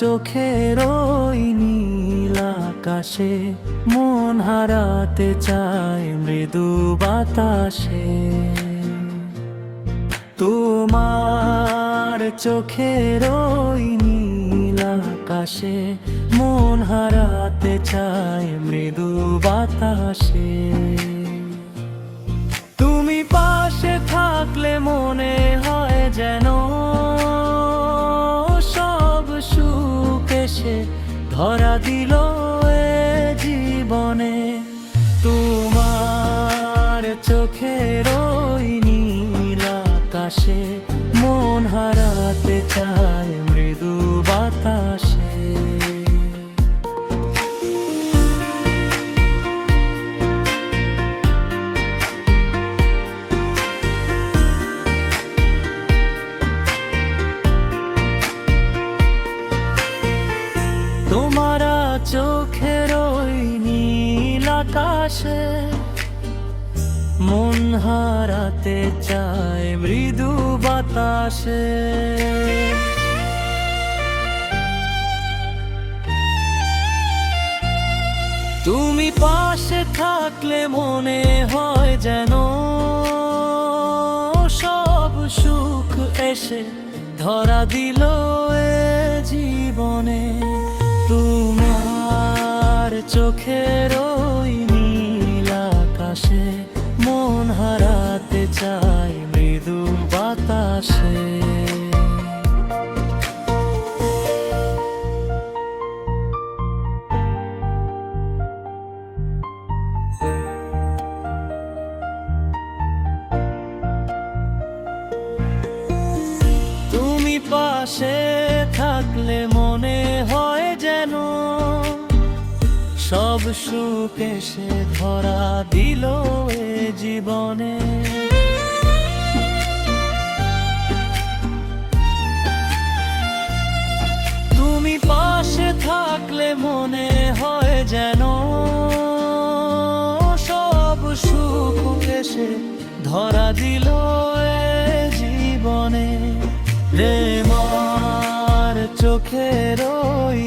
চোখের ওই নীল আকাশে মন হারাতে চায় মৃদু বাতাসে। তোমার চোখের ওই নীল আকাশে মন হারাতে চায় মৃদু বাতাসে। তুমি পাশে থাকলে মনে হয় যেন সব সুখ এসে ধরা দিল এ জীবনে। তোমার চোখের ওই নীল আকাশে মন হারাতে চায় মৃদু বাতাসে। তোমার চোখের ওই নীল আকাশে মন হারাতে চায় মৃদু বাতাসে। তুমি পাশে থাকলে মনে হয় যেন সব সুখ এসে ধরা দিল এ জীবনে। তোমার চোখের ওই নীল আকাশে মন হারাতে চায় মৃদু বাতাসে। তুমি পাশে থাকলে মনে হয় যেন সব সুখ এসে ধরা দিল এ জীবনে। তুমি পাশে থাকলে মনে হয় যেন সব সুখ এসে ধরা দিল এ জীবনে। প্রেমার চোখের ওই